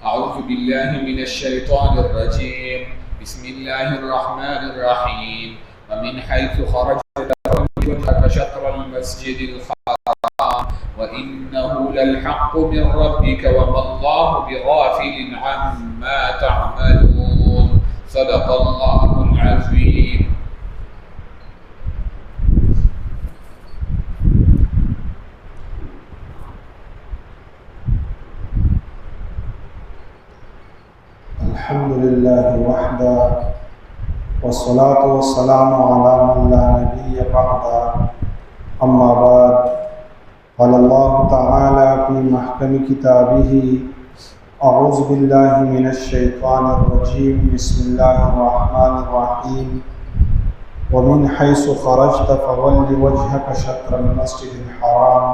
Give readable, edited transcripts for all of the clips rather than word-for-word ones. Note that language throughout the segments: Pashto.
أعوذ بالله من الشيطان الرجيم. بسم الله الرحمن الرحيم. ومن حيث خرجت فول وجهك شطر المسجد الحرام وإنه للحق من ربك وما الله بغافل عما تعملون. صدق الله العظيم. الحمد لله وحده والصلاة والسلام على من لا نبي بعده. أما بعد، قال الله تعالى في محكم كتابه: أعوذ بالله من الشيطان الرجيم. بسم الله الرحمن الرحيم. ومن حيث خرجت فول وجهك شطر المسجد الحرام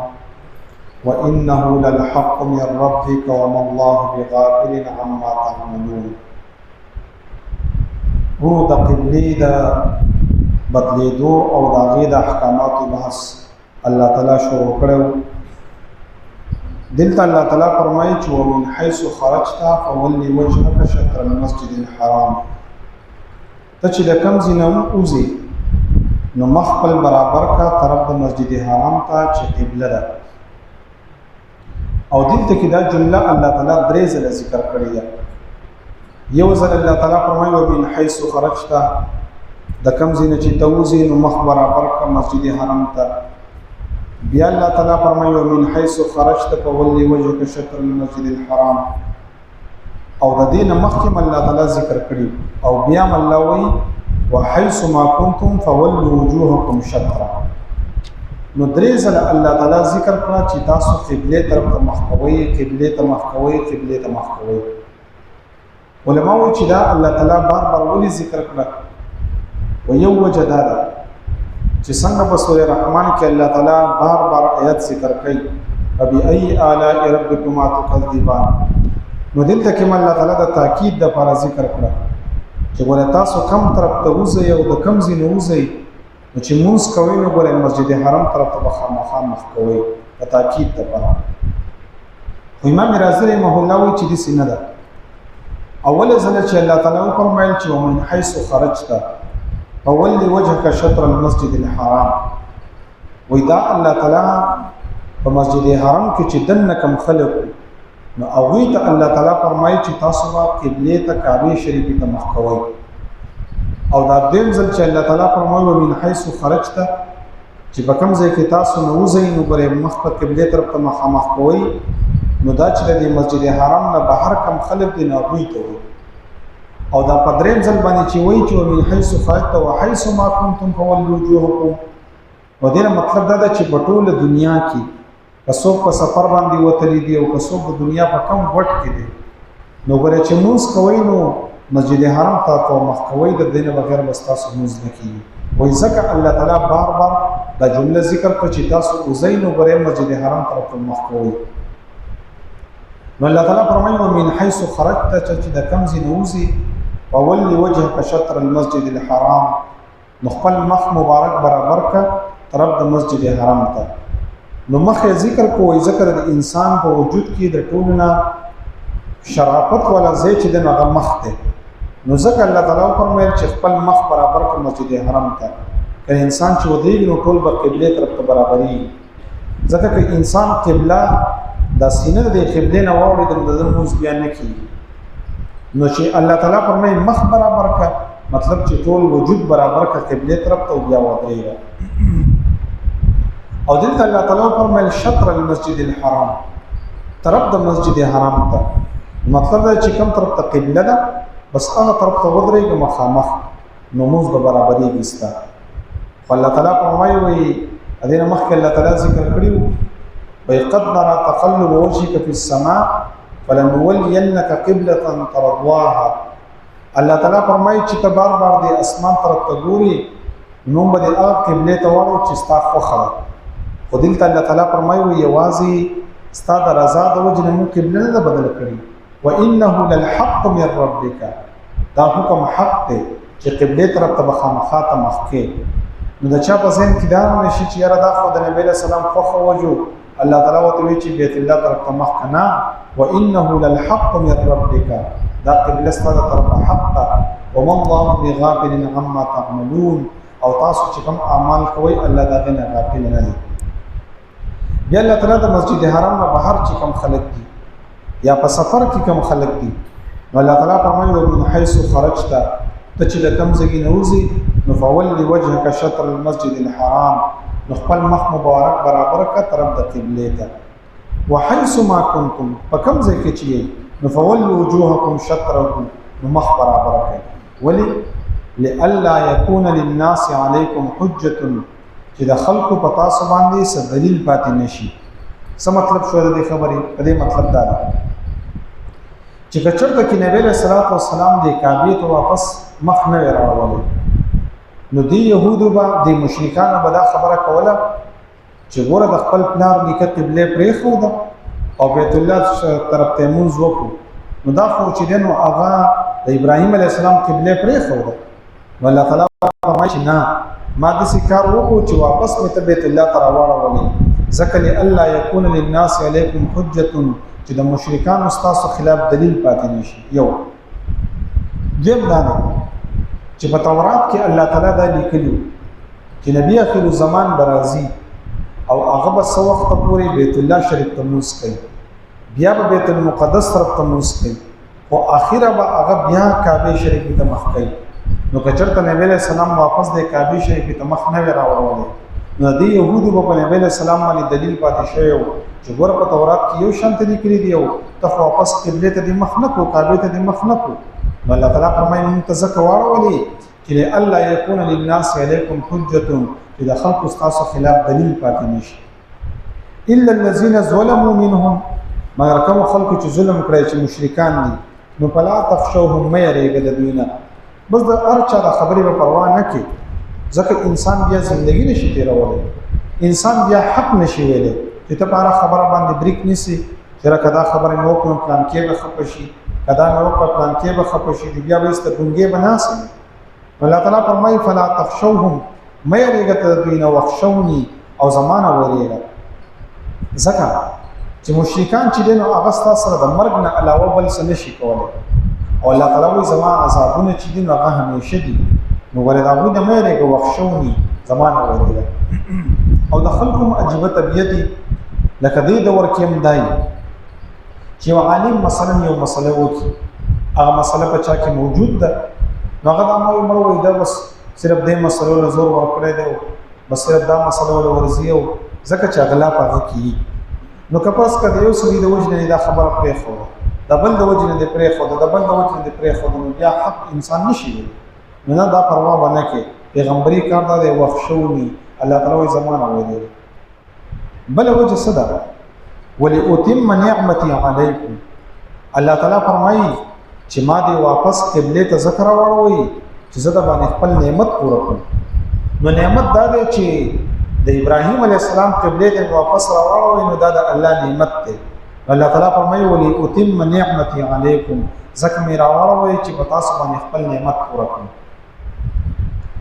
وإنه للحق من ربك وما الله بغافل عما تعملون. ورو د قبلې د بدلیدو او د هغې د احکاماتو بحث الله تعالی شروع کړی. دلته الله تعالی فرمایي چې ومن حیث خرجت فول وجهك شطر المسجد الحرام. ته چې د کوم ځای نه وځې نو مخ خپل برابر کا طرف د مسجد حرام ته چې قبله ده. او دلته کې دا جمله الله تعالی درې ځله ذکر کړې ده. یو ځل الله تعالی فرمایي ومن حيث خرجت، د کوم ځای نه چې ته وځې نو مخ برابر کړه مسجد حرام ته. بیا الله تعالی فرمایي ومن حيث خرجت فول وجهك شطر المسجد الحرام. او د دې نه مخکې الله تعالی ذکر کړی او بیا الله وایي وحيث ما كنتم فولوا وجوهكم شطرا. نو درې ځله الله تعالی ذکر کړه چې تاسو قبله طرف ته مخ کوئ، قبله ته مخ کوئ، قبله ته مخ کوئ. علماء وایي چې دا الله تعالی بار بار ولې ذکر کړه؟ و یو وجه دا ده چې څنګه په سورې رحمان کې الله تعالی بار بار آیات ذکر کوي فبأي آلاء ربكما تكذبان. نو دلته کې الله تعالی د تاکید لپاره ذکر کړه چې ګوره تاسو کوم طرف ته وځئ او د کوم ځای نه وځئ نو چې مونږ کوي نو ګوره مسجد حرام طرف ته مخامخ کوي په تاکید لپاره. خو امام رازي رحمه الله وایي چې داسې نه ده. اوله ځل چې الله تعالی وفرمایل چې ومن حيث خرجت فول وجهك شطر المسجد الحرام، وایي دا الله تعالی په مسجد حرام کې چې دنه کوم خلق نو هغوی ته الله تعالی فرمایي چې تاسو به قبلې ته کعبې شریفې ته مخ کوئ. او دا دویم ځل چې الله تعالی فرمایي ومن حيث خرجت چې په کوم ځای کې تاسو نه وځئ نو ګورئ مخ په قبلې طرف ته مخامخ کوئ. نو دا چې د مسجد حرام نه بهر کم خلق دي نه هغوی ته وایي. او دا په دریم ځل باندې چې وایي چې ومن حيث خرجت وحيث ما كنتم فولوا وجوهكم. نو دې مطلب دا ده چې په ټوله دنیا کې که څوک په سفر باندې وتلی دي او که څوک د دنیا په کم وټ کې دي نو ګورئ چې مونځ کوئ نو مسجد حرام ته مخ کوئ، د دې نه بغیر بس تاسو مونځ نه کیږي. وایي ځکه الله تعالی بار بار دا جمله ذکر کړه چې تاسو وځئ نو ګورئ مسجد حرام طرف ته مخ کوئ. نو الله تعالی فرمایي ومن حيث خرجت چې د کوم ځای نه وځې فول وجهك شطر المسجد الحرام، نو خپل مخ مبارک برابر کا طرف د مسجد حرام ته. نو مخ ذکر کوی ذکر د انسان په وجود کې د ټولو نه شرافت والا ځای چې د هغه مخ دی. نو ځکه الله تعالی فرمایل چې خپل مخ برابر کړه مسجد حرام ته. که انسان چې ودرېږي نو ټول به قبلې طرف ته برابرېږي. ځکه که انسان قبله دا سینه د قبلې نه واوړي د لمونځ بیا نه کېږي. نو چې الله تعالی فرمایي مخ برابر کړه مطلب چې ټول وجود برابر کړه قبلې طرف ته او بیا ودرېږه. او دلته الله تعالی فرمایل شطر المسجد الحرام، طرف د مسجد حرام ته. مطلب دا چې کوم طرف ته قبله ده بس هغه طرف ته ودرېږه مخامخ نو مونځ به برابرېږي ستا. خو الله تعالی فرمایي وایي د دې نه مخکې الله تعالی ذکر کړي وایي قد نرى تقلب وجهك في السماء فلنولينك قبلة ترضاها. الله تعالی فرمایي چې ته بار بار د اسمان طرف ته ګوري نو به د هغه قبلې ته واړو چې ستا خوښه ده. خو دلته الله تعالی فرمایي وایي یوازې ستا د رضا د وجې نه مونږ قبله نه ده بدله کړې. وانه للحق من ربك، دا حکم حق دی چې قبله طرف ته مخامخ مخ کې. نو د چا په ذهن کې دا نه شي چې یاره دا خو د نبی له سلام خوښه وجو الله تعالی وتوی چې بیت الله طرف ته مخ کنا وانه للحق من ربك دا قبله ستاسو طرف حق ده وما الله بغافل عما تعملون او تاسو چې کوم اعمال کوي الله دا غنه غافل نه دی. بیا الله تعالی د مسجد حرام نه بهر چې کوم خلک دي یا په سفر کې کوم خلک دي نو الله تعالی فرمایي ومن حيث خرجت ته چې د کوم ځای نه وځي نو فولي وجهك شطر المسجد الحرام نو خپل مخ مبارک برابر کا طرف د قبله ته وحيث ما كنتم فكم ځای کې چې نو فولوا وجوهكم شطره نو مخ برابر کړئ ولی لئلا يكون للناس عليكم حجه چې د خلکو په تاسو باندې څه دلیل پاتې نشي. څه مطلب شو د خبرې په دې مطلب دا چې کچرته کې نبی له صلوات و سلام د کعبه ته واپس مخ نه راوړل نو دی يهودو با د مشرکانو به دا خبره کوله چې ګوره د خپل پلار نیکه قبله پرې خو ده او بیت الله طرف ته مونږ وکړو نو دا خو چې دنو هغه د ابراهيم عليه السلام قبله پرې خو ده نو الله تعالی فرمایي چې نه ما د کار وکړو چې واپس مې ته بیت الله ته راوړل ځکه الله يكون للناس عليكم حجه چې د مشرکانو ستاسو خلاف دلیل پاتې نشي. یو دیم دا چې په تورات کې الله تعالی دا لیکلی چې نبی اخر الزمان برازي او هغه به څو وخت پورې بیت الله شریف ته موس کوي بیا به بیت المقدس طرف ته موس کوي او اخیره به هغه بیا کعبه شریف ته مخ کوي. نو کچرته نبی له سلام واپس د کعبه شریف ته مخ نه راوړل نو دی يهودو په نبی له سلام باندې دلیل پاتې شوی چې ګور په تورات کې یو شانت لیکلي دی او ته واپس قبله ته د مخ نه کو کعبه ته د مخ نه کو الله تعالی فرمایي منتزک واړولې چې الله يكون للناس عليكم حجه چې د خلق تاسو خلاف دلیل پاتې نشي الا الذين ظلموا منهم مگر کوم خلق چې ظلم کړی چې مشرکان دي نو فلا تخشوهم مې رېګه د دوینه بس د ارچا د خبرې په پروا نه کې ځکه انسان بیا ژوندۍ نشي تیرولای انسان بیا حق نشي ویلې چې ته په خبره باندې بریک نسی چې را کدا خبره نو کوم پلان کې به خپشي کدا نو په پلان کې به خپشي بیا به است ګونګې بناسي الله تعالی فرمایي فلا تخشوهم مې رېګه ته دوینه وخشوني او زمانہ ورېګه ځکه چې مشرکان چې دین او اغسطا سره د مرګ نه علاوه بل څه نشي کولای او الله تعالی وی زما عذابونه چې دین هغه همیشه دي نو ولدا غو د مې رېګه وخشوني زمانہ ورېګه او د خلقم عجيبه طبيعت لکه دې د ورکیم دای چې عالم مثلا یو مسله وکي هغه مسله په چا کې موجود ده نو هغه د امر وي دا بس صرف دې مسله له زور ورکړی دی بس صرف دا مسله له ورزي او ځکه چې اغلا پاږي کی نو کپاس کده یو سړي د وجه نه دا خبره پرې خو دا بل د وجه نه پرې خو دا بل د وجه نه پرې خو نو بیا حق انسان نشي نو نه دا پروا باندې کې پیغمبري کار دا دی وخښوني الله تعالی زمانہ وایي بل وجه صدا ولئتم نعمتي عليكم الله تعالی فرمایي چې ما دې واپس قبله ته ذکر واړوي چې زه د باندې خپل نعمت پوره کړم نو نعمت دا دی چې د ابراهيم عليه السلام قبله ته واپس راوړوي نو دا د الله نعمت دی الله تعالی فرمایي ولئتم نعمتي عليكم ذکر مې راوړوي چې په تاسو باندې خپل نعمت پوره کړم.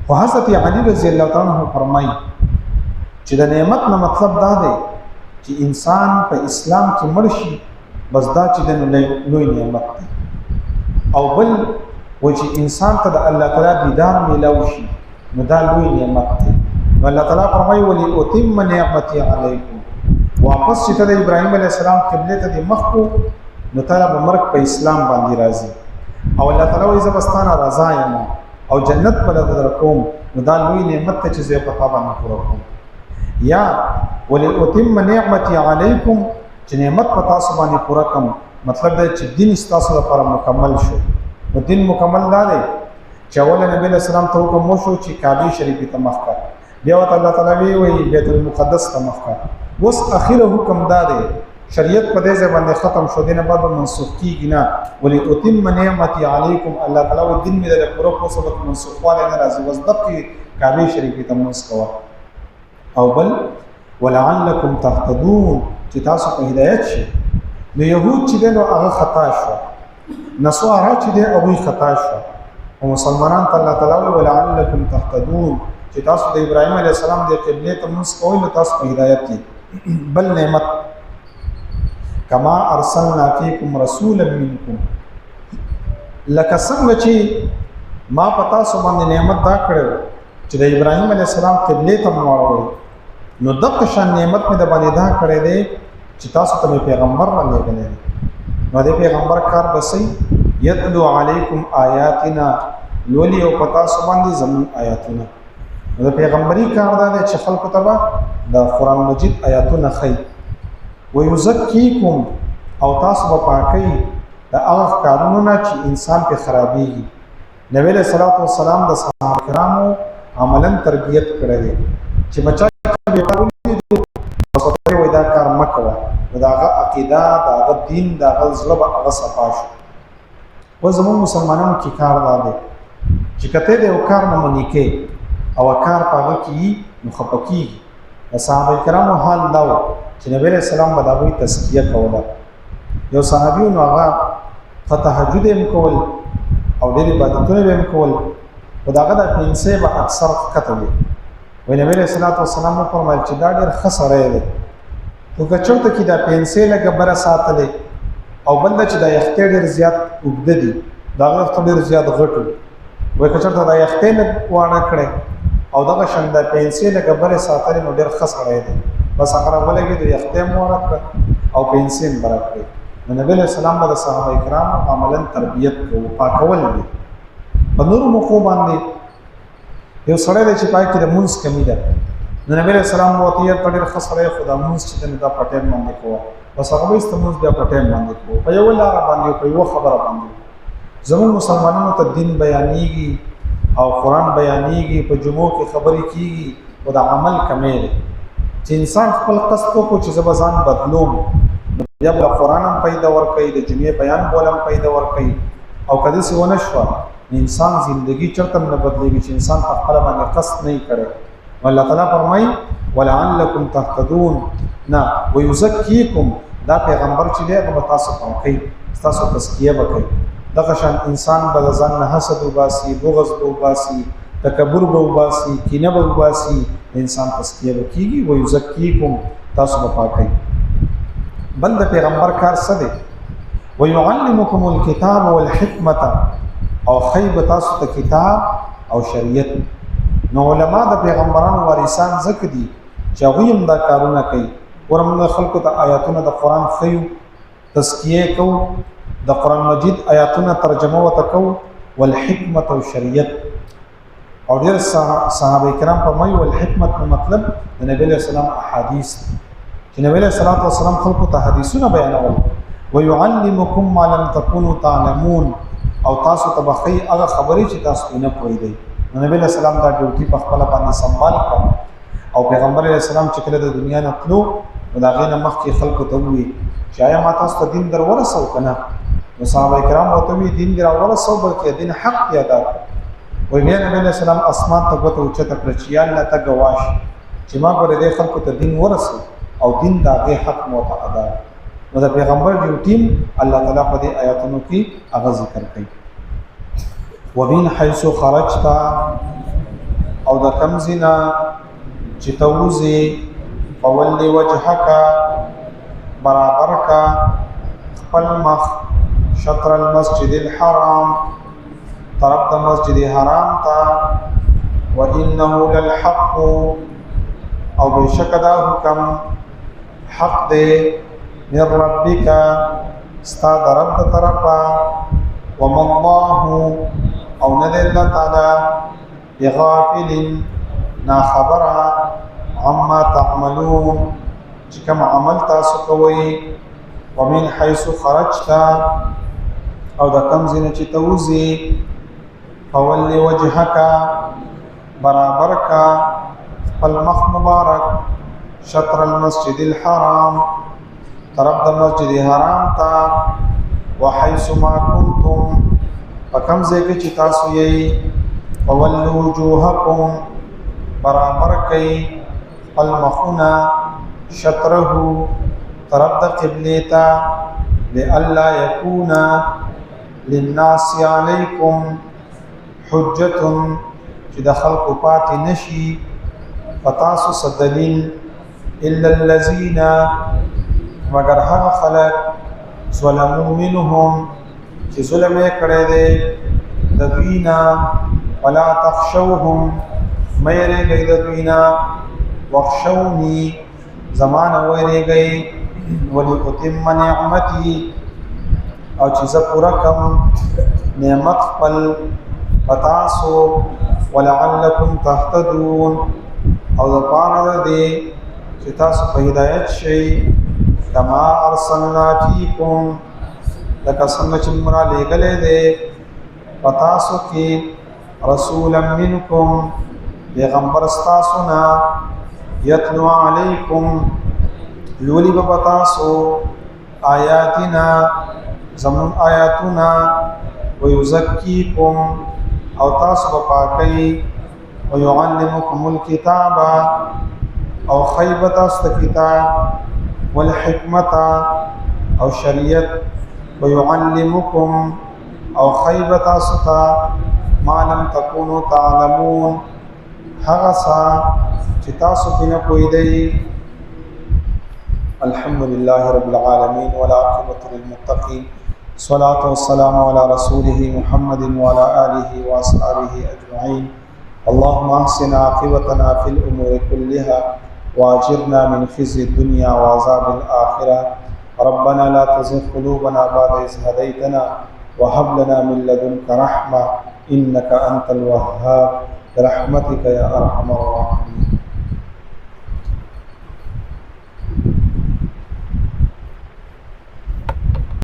او حضرت علي رضی الله تعالی عنہ فرمایي چې د نعمت نه مطلب دا دی چې انسان په اسلام کې مړ شي بس دا چې د لوی نعمت دی او بل و چې انسان ته د الله تعالی دیدار ملو شي نو دا لوی نعمت دی. الله تعالی فرمایي ولئتم نعمتي عليكم واپس چې د ابراهيم عليه السلام قبله ته مخ کو نو تعالی به مرګ په اسلام باندې راځي او الله تعالی وایي زبستانه رضا یم او جنت په لور کوم نو دا لوی نعمت ته چې زه په تابع نه پوره کوم یا ولئتم نعمتي عليكم چې نعمت په تاسو باندې پوره کوم مطلب دا چې دین تاسو لپاره مکمل شو نو دین مکمل دا دی چې اول نبی له سلام ته حکم وشو چې کعبه شریف ته مخ کړ بیا الله تعالی وی بیت المقدس ته مخ کړ اوس اخیره حکم دا دی شریعت په دې ځای باندې ختم شو دینه بعد منسوخ کیږي نه ولئتم نعمتي عليكم الله تعالی و دین مې د پوره په سبب منسوخ واله نه راځي وزدق کعبه شریف ته مخ کوا او بل ولعلکم تهتدون چې تاسو په هدایت شئ نو يهود چې دنو هغه خطا شو نصارا چې دغه هغه خطا شو او مسلمانان ته الله تعالی ولعلکم تهتدون چې تاسو د ابراهيم عليه السلام د قبله ته منځ کوئ نو تاسو په هدایت کې بل نعمت کما ارسلنا فیکم رسولا منکم لکه څنګه چې ما پتا سو باندې نعمت دا کړو چې د ابراهیم علی السلام قبله ته واړوي نو دغه شان نعمت مې د باندې دا کړې ده چې تاسو ته پیغمبر را لېږلې نو د پیغمبر کار بسې یتلو علیکم آیاتنا لولي او پتا سو باندې زمون آیاتونه د پیغمبري کار دا دی چې خلکو ته د قران مجید آیاتونه خي ويزکیکم او تاسو په پاکي د هغه کارونو نه چې انسان په خرابېږي نبی له صلوات و سلام د صحابه کرامو عملاً تربیت کړی چې بچا به کارونه دي او څه وي دا کار مکوه دا هغه عقیده دا هغه دین دا هغه ځلب هغه صفاش و زموږ مسلمانانو کې کار دا دی چې کته دې او کار نه منې کې او کار پاغه کې نو خپکیږي صحابه کرامو حال دا و چې نبی له سلام بداوی تزکیه کوله یو صحابي نو هغه فتحجد هم کول او ډېر عبادتونه هم کول خداغه د پنځه به اکثر کتوي وی نبی له صلوات و سلام فرمایل چې دا ډېر خسره دی او کچوته کې دا پنځه لګ بر ساتلې او بل چې دا یختې ډېر زیات وګد دي دا وخت ډېر زیات غټو وی کچوته دا یختې لګ وانه کړي او دغه شنده پنځه لګ بر ساتلې نو ډېر خسره دی بس هغه ولګي د یختې مورک او پنځه برکړي نبی له سلام د صحابه کرام عملاً تربیت کوو پاکول دي په نور موقع باندې یو سړی چې پای کې د مونږ کمی ده نبی له سلام وته یې په ډېر خسره خدا مونږ چې دا پټین باندې کوه بس هغه استموږ بیا پټین باندې کوو په یو لار باندې په یو خبره باندې زموږ مسلمانانو ته دین بیانېږي او قران بیانېږي په جمعو کې خبرې کیږي او د عمل کمې چې انسان خپل قصد کو چې زبزان بدلوم یا بل قرآن هم پیدا ورکړي د جمعې بیان بولم پیدا ورکړي او کله څه ونه شو انسان زندگی چرته نه بدلېږي چې انسان په خپل باندې قصد نه کړي الله تعالی فرمایي ولعلکم تهتدون نا ويزکیکم دا پیغمبر چې دی هغه تاسو پاکي تاسو تزکیه وکړي دغه شان انسان بل ځان نه حسد وباسي بغض وباسي تکبر وباسي کینه وباسي انسان تزکیه وکړي ويزکیکم تاسو پاکي بل د پیغمبر کار څه دی ويعلمكم الكتاب والحکمت او خیب تاسو ته کتاب او شریعت نو علما د پیغمبرانو وارثان زکه دي چې هغه هم دا کارونه کوي ورمنه خلکو ته آیاتونه د قران خيو تزکیه کو د قران مجید آیاتونه ترجمه وتکو والحکمت او شریعت او ډیر صحابه کرام په مې والحکمت مطلب د نبی له سلام احادیث چې نبی له صلوات و سلام خلکو ته حدیثونه بیانول ويعلمكم ما لم تكونوا تعلمون او تاسو ته بخي هغه خبرې چې تاسو نه پوهیږئ نبی له سلام دا ډیوټي په خپل باندې سنبال کړ او پیغمبر علیه السلام چې کله د دنیا نه تلو دا غینه مخکې خلکو ته وی چې آیا ما تاسو ته دین در ورسو کنه نو صحابه کرام ورته وی دین در ورسو بلکې دین حق دی ادا وی بیا نبی علیه السلام اسمان ته وته او چې تکړه چې الله ته گواش چې ما پر دې خلکو ته دین ورسو او دین دا غي حق مو ته ادا نو د پیغمبر ډیوټي الله تعالی په دې آیاتونو کې هغه ذکر کوي ومن حيث خرجت او د کمزنا چې توزي فول وجهك برابر کا خپل مخ شطر المسجد الحرام طرف د مسجد حرام تا وانه للحق او بشکدا حکم حق دے من ربک استاد رب طرفا وما الله او ندر الله تعالی بغافل نا خبر عما تعملون چې کوم عمل تاسو کوئ ومن حيث خرجت او د کوم ځای چې توزي فول وجهك برابر کا فالمخ مبارک شطر المسجد الحرام طرف د مسجد حرام تا وحيث ما كنتم فكم ځای چې تاسو یې فولوا وجوهكم برابر کئ المخنا شطره طرف د قبله تا لئلا يكون للناس عليكم حجه چې د خلق پاتې نشي فتاسو صدلیل الا الذين مگر هغه خلق ظلموا منهم چې ظلم یې کړی دی د دوینا ولا تخشوهم مېره گئی د دوینا واخشوني زمانه وېریږي ولأتم نعمتي او چې زه پورا کم نعمت خپل پتاسو ولعلکم تهتدون او د پاره دې چې تاسو په هدایت شئ کما ارسلنا فیکم لکه څنګه چې موږ را لېږلې دې پتاسو کې رسولا منکم پیغمبر ستاسو نه یتلو علیکم لولی بپتاسو آیاتنا زمون آیاتنا ویزکیکم او تاسو پاکی ویعلمکم الکتاب او خیبت است کتاب والحکمت او شریعت ویعلمکم او خیبت است ما لم تکونوا تعلمون هغسا چې تاسو بنا پوهیدئ. الحمد لله رب العالمين والعاقبة للمتقين الصلاة والسلام على رسوله محمد وعلى آله وأصحابه أجمعين. اللهم أحسن عاقبتنا في الأمور كلها وأجرنا من خزي الدنيا وعذاب الآخرة. ربنا لا تزغ قلوبنا بعد إذ هديتنا وهب لنا من لدنك رحمة إنك أنت الوهاب برحمتك يا أرحم الراحمين.